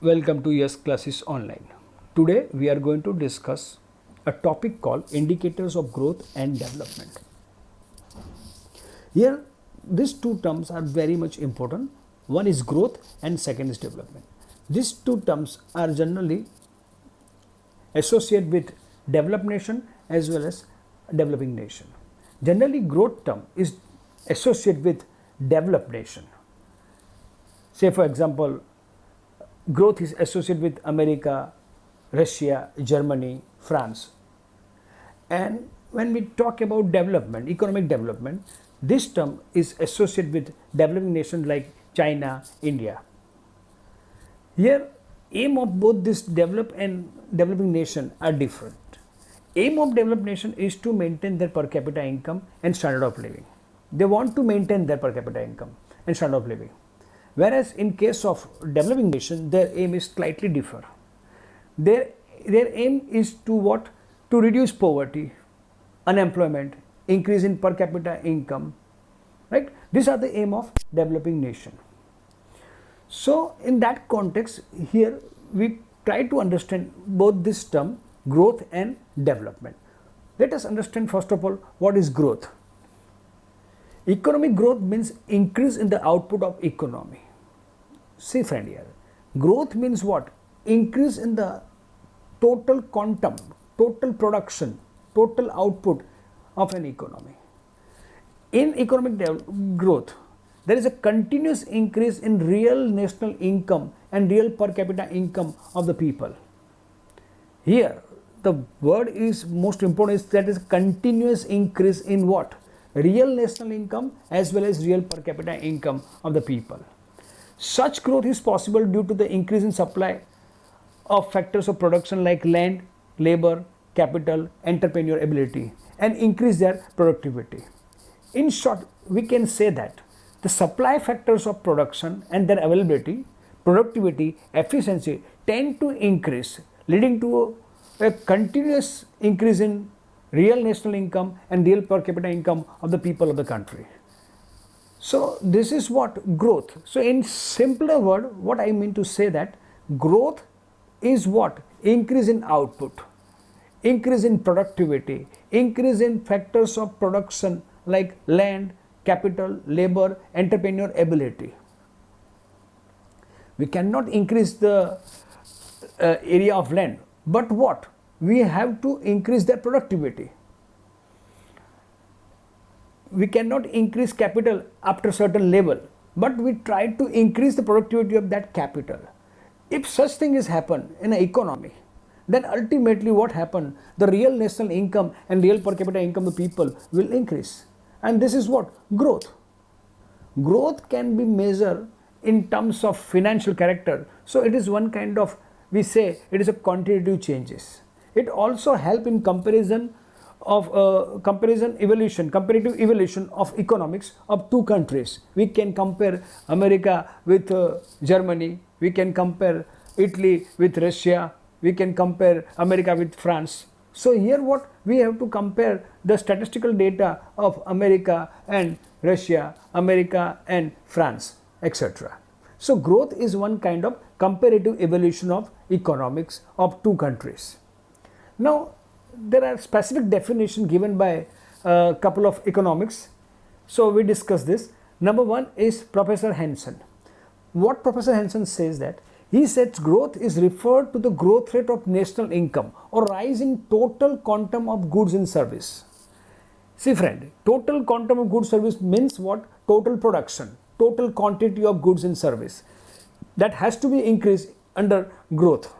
Welcome to Yash Classes online. Today we are going to discuss a topic called indicators of growth and development. Here these two terms are very much important. One is growth and second is development. These two terms are generally associated with developed nation as well as developing nation. Generally growth term is associated with developed nation. Say for example, growth is associated with America, Russia, Germany, France. And when we talk about development, economic development, this term is associated with developing nations like China, India. Here, aim of both this developed and developing nation are different. Aim of developed nation is to maintain their per capita income and standard of living. They want to maintain their per capita income and standard of living. Whereas in case of developing nation, their aim is slightly different. Their aim is to what? To reduce poverty, unemployment, increase in per capita income, right? These are the aim of developing nation. So in that context, here we try to understand both this term growth and development. Let us understand first of all what is growth. Economic growth means increase in the output of economy. See friend, here growth means what? Increase in the total quantum, total production, total output of an economy. In economic growth, there is a continuous increase in real national income and real per capita income of the people. Here the word is most important, is that is continuous increase in what? Real national income as well as real per capita income of the people. Such growth is possible due to the increase in supply of factors of production like land, labor, capital, entrepreneur ability, and increase their productivity. In short, we can say that the supply factors of production and their availability, productivity, efficiency tend to increase, leading to a continuous increase in real national income and real per capita income of the people of the country. So this is what growth. So in simpler word, what I mean to say that growth is what? Increase in output, increase in productivity, increase in factors of production like land, capital, labor, entrepreneur ability. We cannot increase the area of land, but what? We have to increase their productivity. We cannot increase capital after certain level, but we try to increase the productivity of that capital. If such thing is happen in an economy, then ultimately what happen? The real national income and real per capita income of the people will increase. And this is what? Growth. Growth can be measured in terms of financial character. So it is one kind of, we say it is a quantitative changes. It also help in comparative evolution of economics of two countries. We can compare America with Germany, we can compare Italy with Russia, we can compare America with France. So here what? We have to compare the statistical data of America and Russia, America and France, etc. So growth is one kind of comparative evolution of economics of two countries. Now there are specific definitions given by a couple of economics. So we discuss this. Number one is Professor Hansen. What Professor Hansen says that? He says growth is referred to the growth rate of national income or rise in total quantum of goods and service. See friend, total quantum of goods service means what? Total production, total quantity of goods and service. That has to be increased under growth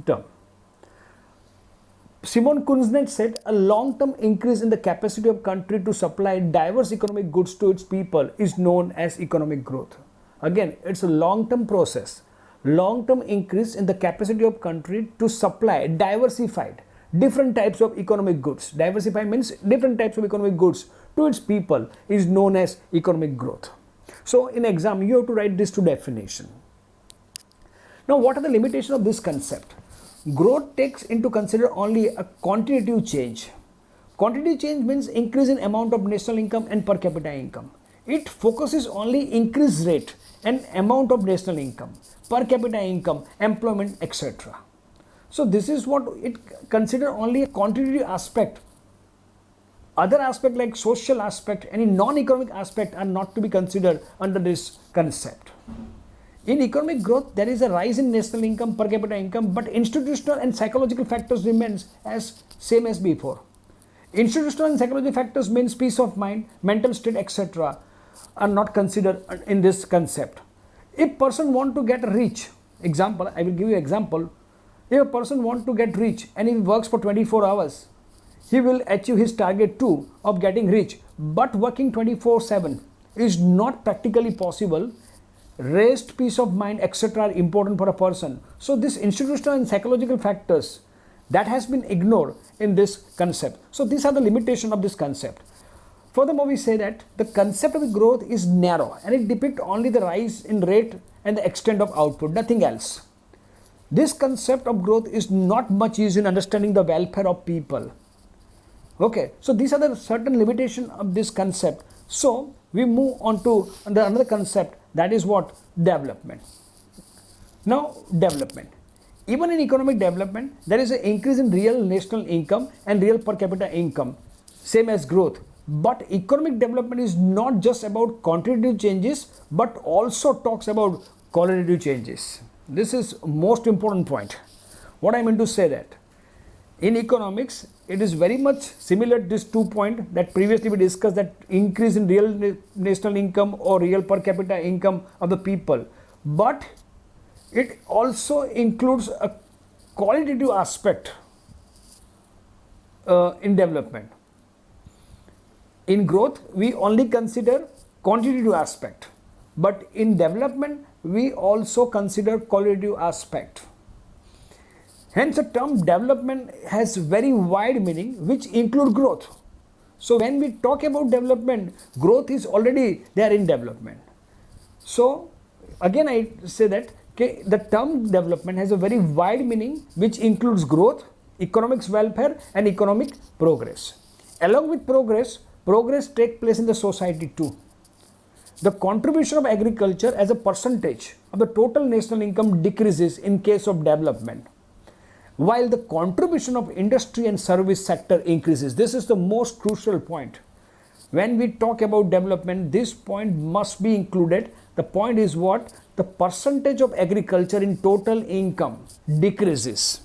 term. Simon Kuznets said a long-term increase in the capacity of country to supply diverse economic goods to its people is known as economic growth. Again, it's a long-term process. Long-term increase in the capacity of country to supply diversified different types of economic goods. Diversify means different types of economic goods to its people is known as economic growth. So in exam, you have to write these two definitions. Now what are the limitations of this concept? Growth takes into consider only a quantitative change. Quantitative change means increase in amount of national income and per capita income. it focuses only increase rate and amount of national income, per capita income, employment, etc. So this is what it consider only a quantitative aspect. Other aspect like social aspect, any non-economic aspect are not to be considered under this concept. In economic growth, there is a rise in national income, per capita income, but institutional and psychological factors remains as same as before. Institutional and psychological factors means peace of mind, mental state, etc. are not considered in this concept. If person want to get rich, example, I will give you example. If a person want to get rich and he works for 24 hours, he will achieve his target too of getting rich, but working 24/7 is not practically possible. Rest, peace of mind, etc. are important for a person. So this institutional and psychological factors that has been ignored in this concept. So these are the limitation of this concept. Furthermore, we say that the concept of growth is narrow and it depicts only the rise in rate and the extent of output, nothing else. This concept of growth is not much used in understanding the welfare of people. Okay, so these are the certain limitation of this concept. So we move on to another concept, that is what? Development. Now, development. Even in economic development, there is an increase in real national income and real per capita income, same as growth. But economic development is not just about quantitative changes, but also talks about qualitative changes. This is most important point. What I mean to say that in economics, it is very much similar to this 2 point that previously we discussed, that increase in real national income or real per capita income of the people. But it also includes a qualitative aspect in development. In growth, we only consider quantitative aspect, but in development, we also consider qualitative aspect. Hence, the term development has very wide meaning, which include growth. So when we talk about development, growth is already there in development. So again, I say that the term development has a very wide meaning, which includes growth, economic welfare, and economic progress. Along with progress, progress takes place in the society too. The contribution of agriculture as a percentage of the total national income decreases in case of development, while the contribution of industry and service sector increases. This is the most crucial point. When we talk about development, this point must be included. The point is what? The percentage of agriculture in total income decreases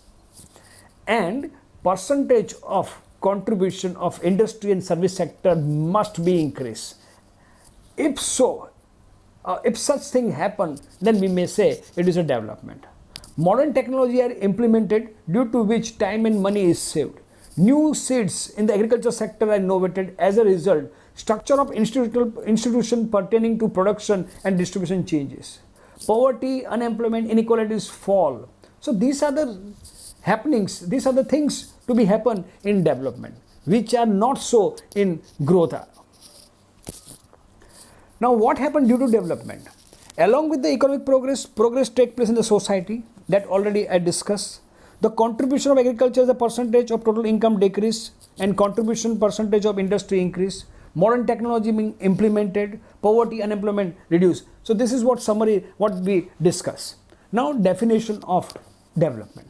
and percentage of contribution of industry and service sector must be increased. If so, if such thing happen, then we may say it is a development. Modern technology are implemented, due to which time and money is saved. New seeds in the agriculture sector are innovated. As a result, structure of institution pertaining to production and distribution changes. Poverty, unemployment, inequalities fall. So these are the happenings, these are the things to be happen in development, which are not so in growth. Now what happened due to development? Along with the economic progress, progress takes place in the society, that already I discussed. The contribution of agriculture as a percentage of total income decrease and contribution percentage of industry increase. Modern technology being implemented, poverty, unemployment reduced. So this is what summary, what we discuss. Now definition of development.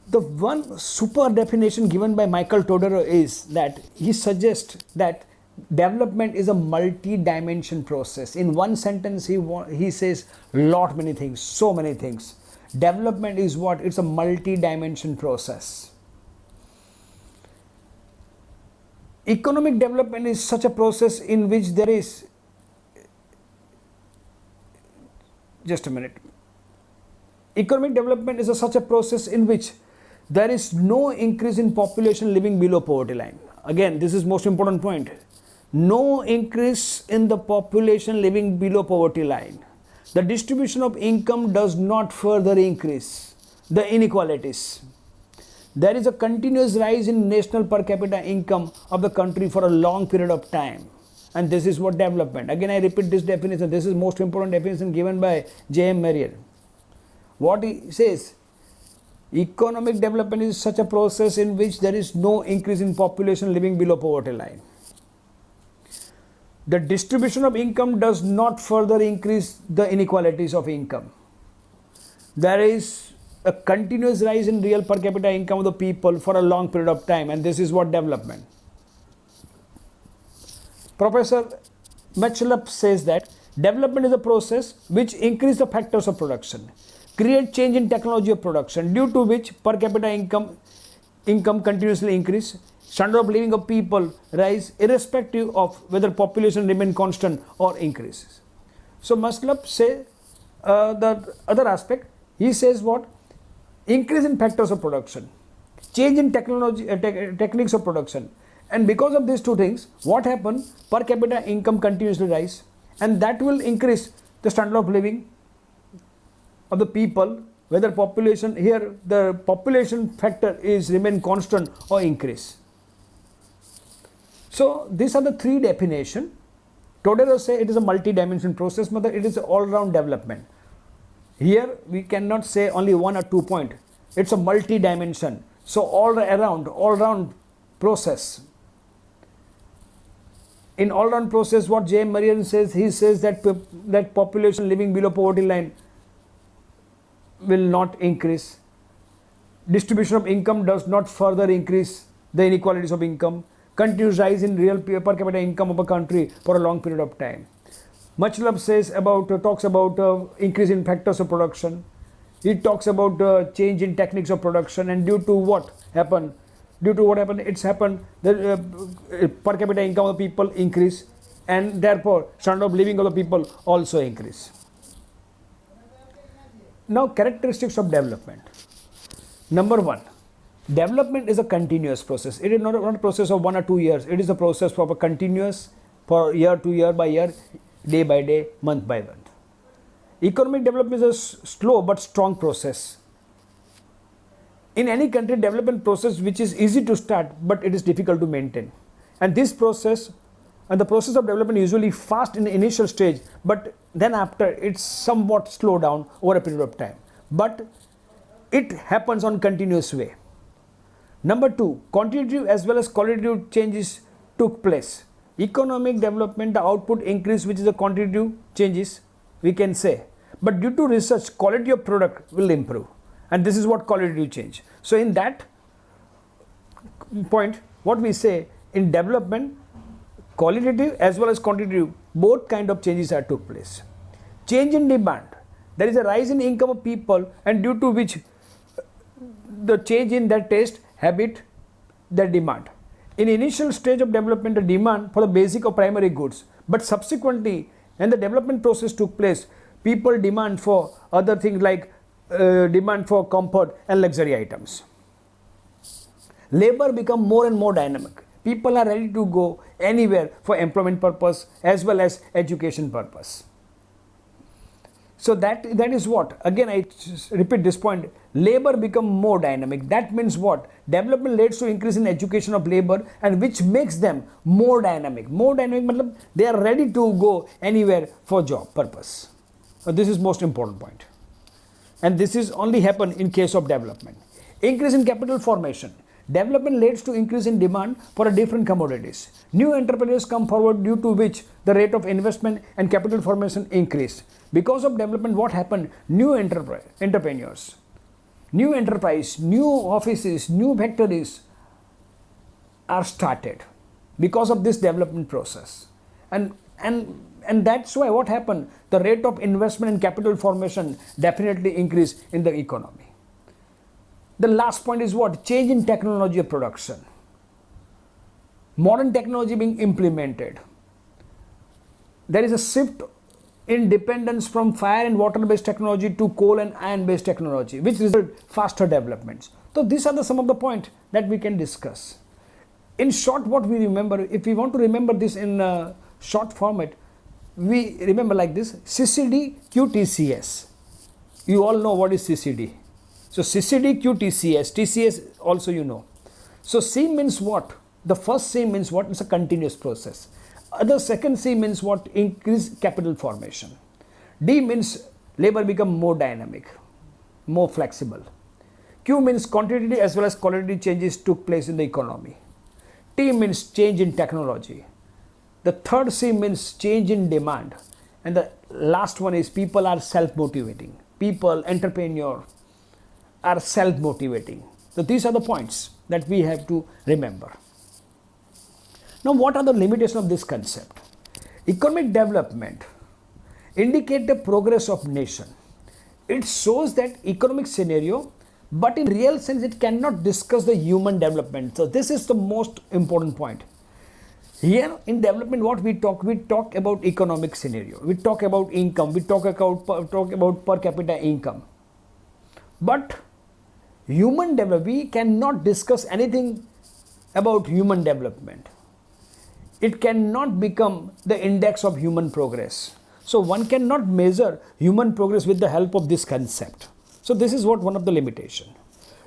The one super definition given by Michael Todaro is that he suggests that development is a multi-dimension process. In one sentence, he says lot many things, so many things. Development is what? It's a multi-dimension process. Economic development is such a process in which there is, just a minute. Economic development is such a process in which there is no increase in population living below poverty line. Again, this is most important point. No increase in the population living below poverty line. The distribution of income does not further increase the inequalities. There is a continuous rise in national per capita income of the country for a long period of time. And this is what development. Again, I repeat this definition. This is most important definition given by J.M. Merrier. What he says, economic development is such a process in which there is no increase in population living below poverty line. The distribution of income does not further increase the inequalities of income. There is a continuous rise in real per capita income of the people for a long period of time, and this is what development. Professor Matchlup says that development is a process which increases the factors of production, create change in technology of production, due to which per capita income continuously increase, standard of living of people rise irrespective of whether population remain constant or increases. So Matchlup say the other aspect, he says what? Increase in factors of production, change in technology, techniques of production, and because of these two things, what happens? Per capita income continuously rise, and that will increase the standard of living of the people, whether population, here the population factor is remain constant or increase. So these are the three definitions. Todero say it is a multi-dimensional process, but it is all-round development. Here we cannot say only one or 2 point. It's a multi-dimension. So all-round process. In all-round process, what J. Marian says, he says that that population living below poverty line will not increase. Distribution of income does not further increase the inequalities of income. Continuous rise in real per capita income of a country for a long period of time. Matchlub says talks about increase in factors of production. He talks about change in techniques of production, and due to what happened? It's happened the per capita income of the people increase, and therefore standard of living of the people also increase. Now characteristics of development. Number one, development is a continuous process. It is not a process of 1 or 2 years. It is a process of a continuous, for year to year by year, day by day, month by month. Economic development is a slow but strong process. In any country, development process which is easy to start, but it is difficult to maintain. And this process, and the process of development is usually fast in the initial stage, but then after it's somewhat slowed down over a period of time. But it happens on continuous way. Number two, quantitative as well as qualitative changes took place. Economic development, the output increase, which is the quantitative changes, we can say. But due to research, quality of product will improve. And this is what qualitative change. So in that point, what we say in development, qualitative as well as quantitative, both kind of changes are took place. Change in demand. There is a rise in income of people, and due to which the change in their taste, habit, their demand. In initial stage of development, the demand for the basic or primary goods, but subsequently, when the development process took place, people demand for other things like demand for comfort and luxury items. Labor become more and more dynamic. People are ready to go anywhere for employment purpose as well as education purpose. So that is what, again I repeat this point, labor become more dynamic. That means what? Development leads to increase in education of labor, and which makes them more dynamic. More dynamic, they are ready to go anywhere for job purpose. So this is most important point. And this is only happen in case of development. Increase in capital formation. Development leads to increase in demand for different commodities. New entrepreneurs come forward, due to which the rate of investment and capital formation increased. Because of development, what happened? New entrepreneurs, new enterprise, new offices, new factories are started because of this development process. And that's why what happened? The rate of investment and capital formation definitely increased in the economy. The last point is what? Change in technology of production. Modern technology being implemented. There is a shift in dependence from fire and water based technology to coal and iron based technology, which result faster developments. So these are some of the points that we can discuss. In short, what we remember, if we want to remember this in a short format, we remember like this: CCD, QTCS. You all know what is CCD. So CCD, QTCS, TCS also you know. So C means what? The first C means what? It's a continuous process. The second C means what? Increase capital formation. D means labor become more dynamic, more flexible. Q means quantitative as well as qualitative changes took place in the economy. T means change in technology. The third C means change in demand. And the last one is people are self-motivating. People, entrepreneur are self-motivating. So these are the points that we have to remember. Now, what are the limitations of this concept? Economic development indicate the progress of nation. It shows that economic scenario, but in real sense, it cannot discuss the human development. So this is the most important point. Here in development, what we talk about economic scenario. We talk about income. We talk about per capita income. But human development, we cannot discuss anything about human development. It cannot become the index of human progress. So one cannot measure human progress with the help of this concept. So this is one of the limitation.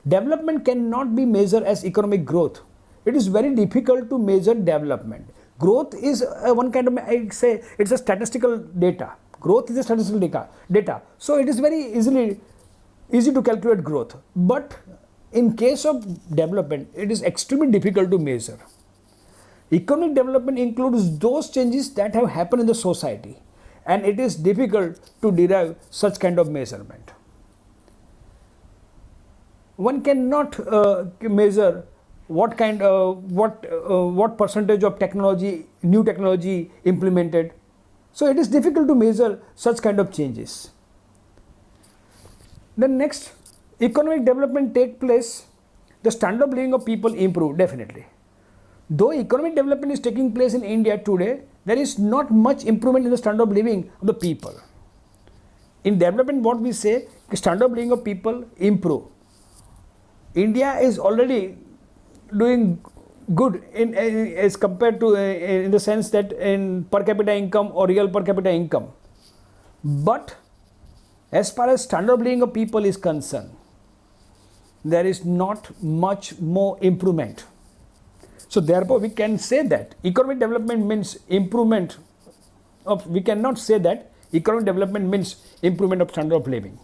Development cannot be measured as economic growth. It is very difficult to measure development. Growth is one kind of, I say, it's a statistical data. Growth is a statistical data. So it is very easy to calculate growth. But in case of development, it is extremely difficult to measure. Economic development includes those changes that have happened in the society, and it is difficult to derive such kind of measurement. One cannot measure what percentage of new technology implemented. So it is difficult to measure such kind of changes. Then next, economic development take place, the standard of living of people improve, definitely. Though economic development is taking place in India today, there is not much improvement in the standard of living of the people. In development, what we say, the standard of living of people improve. India is already doing good as compared to in the sense that in per capita income or real per capita income. But as far as standard of living of people is concerned, there is not much more improvement. So therefore, we can say that economic development means improvement of, we cannot say that economic development means improvement of standard of living.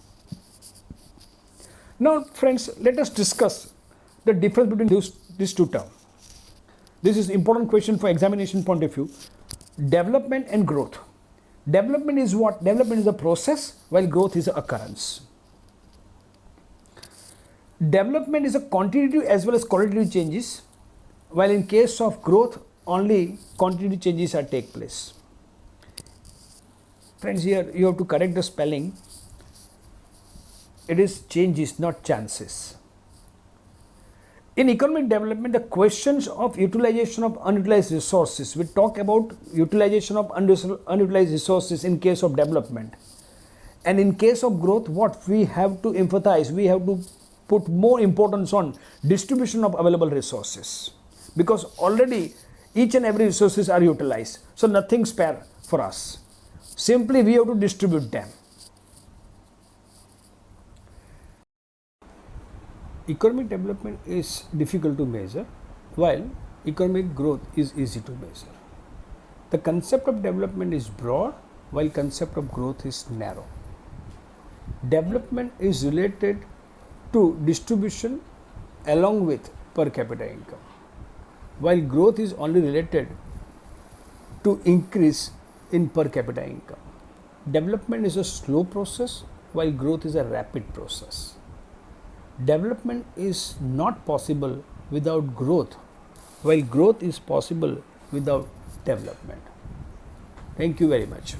Now friends, let us discuss the difference between these two terms. This is important question for examination point of view. Development and growth. Development is what? Development is a process, while growth is an occurrence. Development is a quantitative as well as qualitative changes, while in case of growth, only quantitative changes are take place. Friends, here you have to correct the spelling. It is changes, not chances. In economic development, the questions of utilization of unutilized resources, we talk about utilization of unutilized resources in case of development. And in case of growth, what we have to emphasize, we have to put more importance on distribution of available resources. Because already each and every resources are utilized. So nothing spare for us. Simply we have to distribute them. Economic development is difficult to measure, while economic growth is easy to measure. The concept of development is broad, while concept of growth is narrow. Development is related to distribution along with per capita income, while growth is only related to increase in per capita income. Development is a slow process, while growth is a rapid process. Development is not possible without growth, while growth is possible without development. Thank you very much.